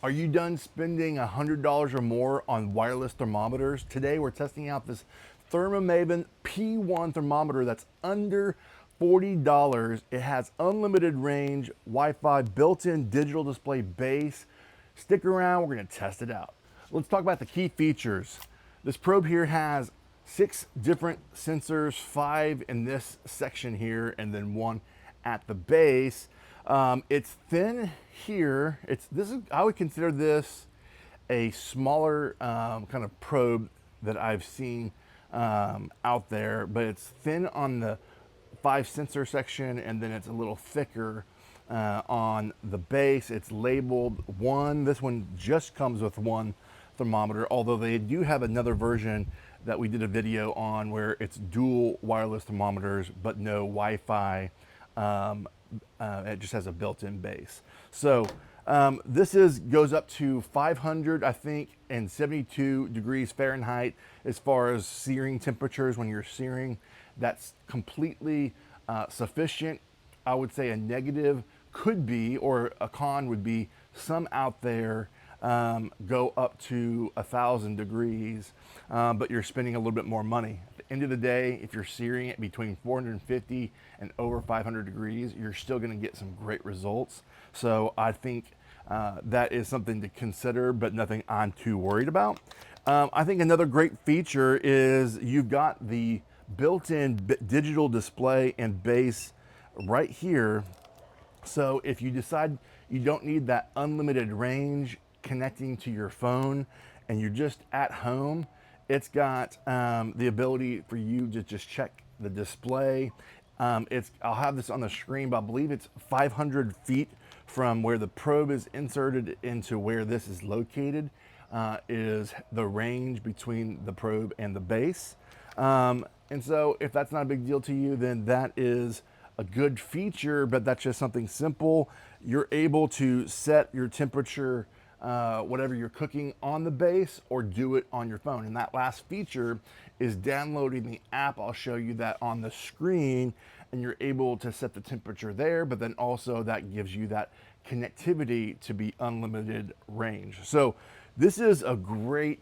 Are you done spending $100 or more on wireless thermometers? Today we're testing out this ThermoMaven P1 thermometer that's under $40. It has unlimited range, Wi-Fi, built-in digital display base. Stick around, we're gonna test it out. Let's talk about the key features. This probe here has 6 different sensors, 5 in this section here, and then 1 at the base. It's thin here. I would consider this a smaller kind of probe that I've seen out there, but it's thin on the 5 sensor section, and then it's a little thicker on the base. It's labeled 1. This one just comes with 1 thermometer, although they do have another version that we did a video on where it's dual wireless thermometers, but no Wi-Fi. It just has a built-in base. So this goes up to 500, I think, and 72 degrees Fahrenheit as far as searing temperatures. When you're searing, that's completely sufficient. I would say a negative could be, or a con would be, some out there go up to 1,000 degrees, but you're spending a little bit more money. At the end of the day, if you're searing it between 450 and over 500 degrees, you're still gonna get some great results. So I think that is something to consider, but nothing I'm too worried about. I think another great feature is you've got the built-in digital display and base right here. So if you decide you don't need that unlimited range connecting to your phone and you're just at home, it's got the ability for you to just check the display. I'll have this on the screen, but I believe it's 500 feet from where the probe is inserted into where this is located is the range between the probe and the base. And so if that's not a big deal to you, then that is a good feature, but that's just something simple. You're able to set your temperature, whatever you're cooking, on the base, or do it on your phone. And that last feature is downloading the app. I'll show you that on the screen, and you're able to set the temperature there, but then also that gives you that connectivity to be unlimited range. So this is a great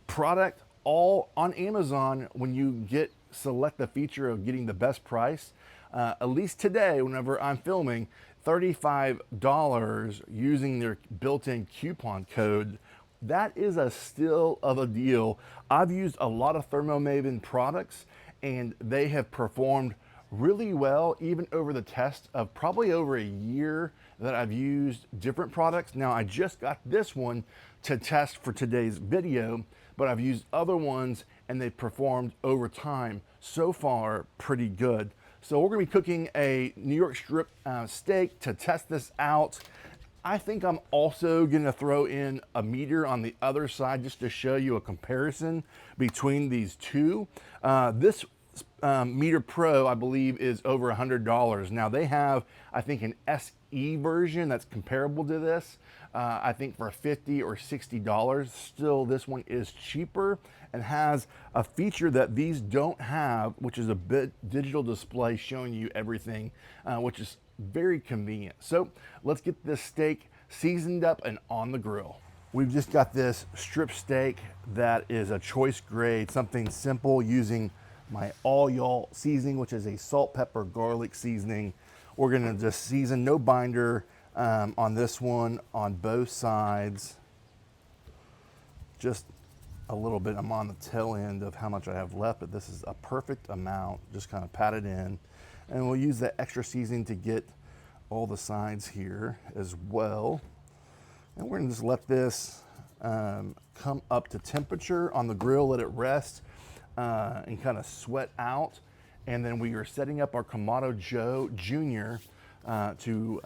product, all on Amazon. When you select the feature of getting the best price, at least today, whenever I'm filming, $35 using their built-in coupon code. That is a still of a deal. I've used a lot of ThermoMaven products, and they have performed really well, even over the test of probably over a year that I've used different products. Now, I just got this one to test for today's video, but I've used other ones and they've performed over time so far pretty good. So we're gonna be cooking a New York strip steak to test this out. I think I'm also gonna throw in a meter on the other side just to show you a comparison between these two. This Meter Pro, I believe, is over $100. Now they have, I think, an SE version that's comparable to this. I think for $50 or $60. Still, this one is cheaper and has a feature that these don't have, which is a digital display showing you everything, which is very convenient. So let's get this steak seasoned up and on the grill. We've just got this strip steak that is a choice grade, something simple, using my All Y'all seasoning, which is a salt, pepper, garlic seasoning. We're gonna just season, no binder, on this one on both sides. Just a little bit. I'm on the tail end of how much I have left, but this is a perfect amount. Just kind of pat it in, and we'll use that extra seasoning to get all the sides here as well. And we're gonna just let this come up to temperature on the grill, let it rest and kind of sweat out. And then we are setting up our Kamado Joe Jr. To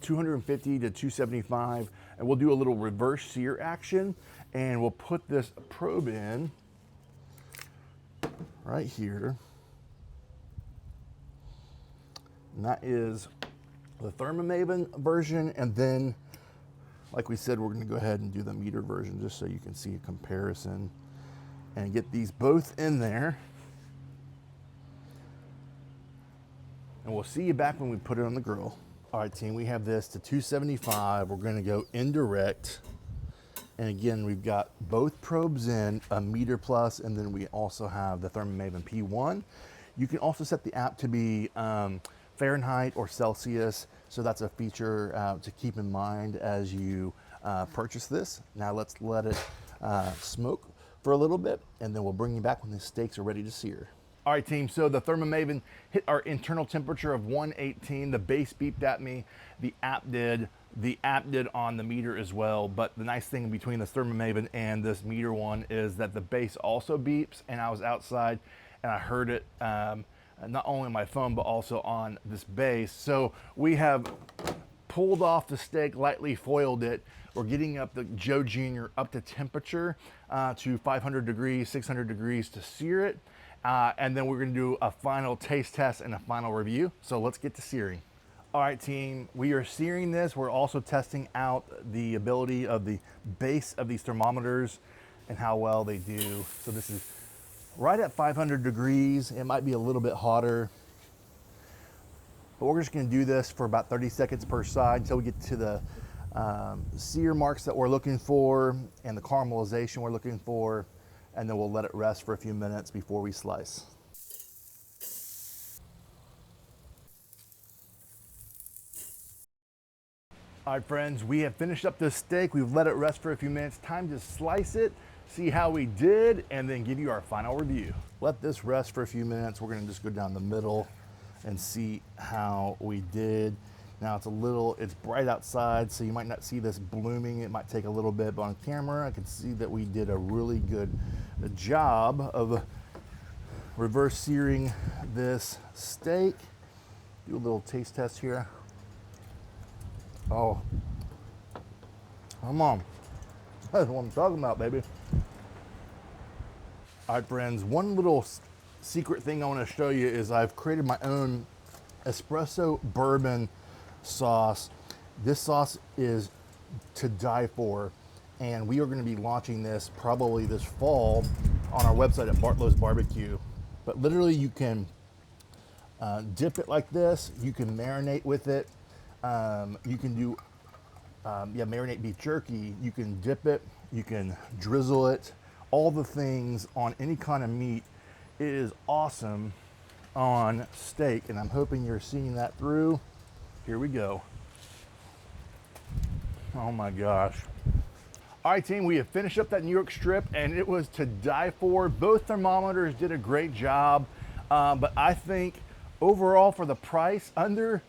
250 to 275, and we'll do a little reverse sear action, and we'll put this probe in right here. And that is the ThermoMaven version, and then, like we said, we're going to go ahead and do the meter version just so you can see a comparison and get these both in there. And we'll see you back when we put it on the grill. All right, team, we have this to 275. We're gonna go indirect. And again, we've got both probes in, a meter plus, and then we also have the ThermoMaven P1. You can also set the app to be Fahrenheit or Celsius. So that's a feature to keep in mind as you purchase this. Now let's let it smoke for a little bit, and then we'll bring you back when the steaks are ready to sear. All right, team, so the ThermoMaven hit our internal temperature of 118. The base beeped at me. The app did on the meter as well. But the nice thing between this ThermoMaven and this meter one is that the base also beeps, and I was outside and I heard it not only on my phone, but also on this base. So we have pulled off the steak, lightly foiled it. We're getting up the Joe Jr. up to temperature to 500 degrees, 600 degrees to sear it. And then we're gonna do a final taste test and a final review. So let's get to searing. All right, team, we are searing this. We're also testing out the ability of the base of these thermometers and how well they do. So this is right at 500 degrees. It might be a little bit hotter, but we're just gonna do this for about 30 seconds per side until we get to the sear marks that we're looking for and the caramelization we're looking for. And then we'll let it rest for a few minutes before we slice. All right, friends, we have finished up this steak. We've let it rest for a few minutes. Time to slice it, see how we did, and then give you our final review. Let this rest for a few minutes. We're gonna just go down the middle and see how we did. Now it's bright outside, so you might not see this blooming. It might take a little bit, but on camera, I can see that we did a really good job of reverse searing this steak. Do a little taste test here. Oh, come on. That's what I'm talking about, baby. All right, friends, one little secret thing I want to show you is I've created my own espresso bourbon sauce. This sauce is to die for, and we are going to be launching this probably this fall on our website at BARTLOW'S Barbecue. But literally you can dip it like this, you can marinate with it, you can do marinate beef jerky, you can dip it, you can drizzle it, all the things on any kind of meat. It is awesome on steak, and I'm hoping you're seeing that through. Here we go. Oh my gosh. All right, team, we have finished up that New York strip, and it was to die for. Both thermometers did a great job, but I think overall for the price, under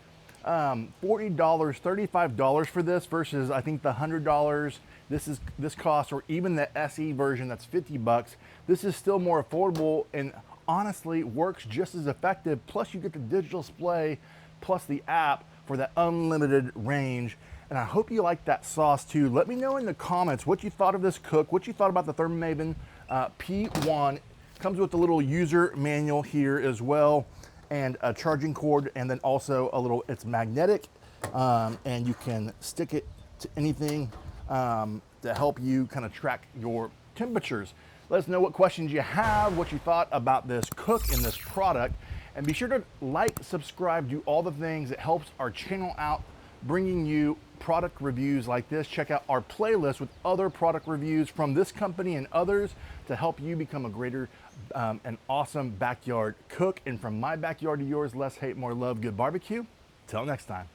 $40, $35 for this versus I think the $100 this costs, or even the SE version that's 50 bucks. This is still more affordable and honestly works just as effective. Plus you get the digital display plus the app for that unlimited range. And I hope you like that sauce too. Let me know in the comments what you thought of this cook, what you thought about the ThermoMaven P1. Comes with a little user manual here as well, and a charging cord, and then also it's magnetic, and you can stick it to anything to help you kind of track your temperatures. Let us know what questions you have, what you thought about this cook and this product. And be sure to like, subscribe, do all the things. It helps our channel out, bringing you product reviews like this. Check out our playlist with other product reviews from this company and others to help you become a greater and awesome backyard cook. And from my backyard to yours, less hate, more love, good barbecue. Till next time.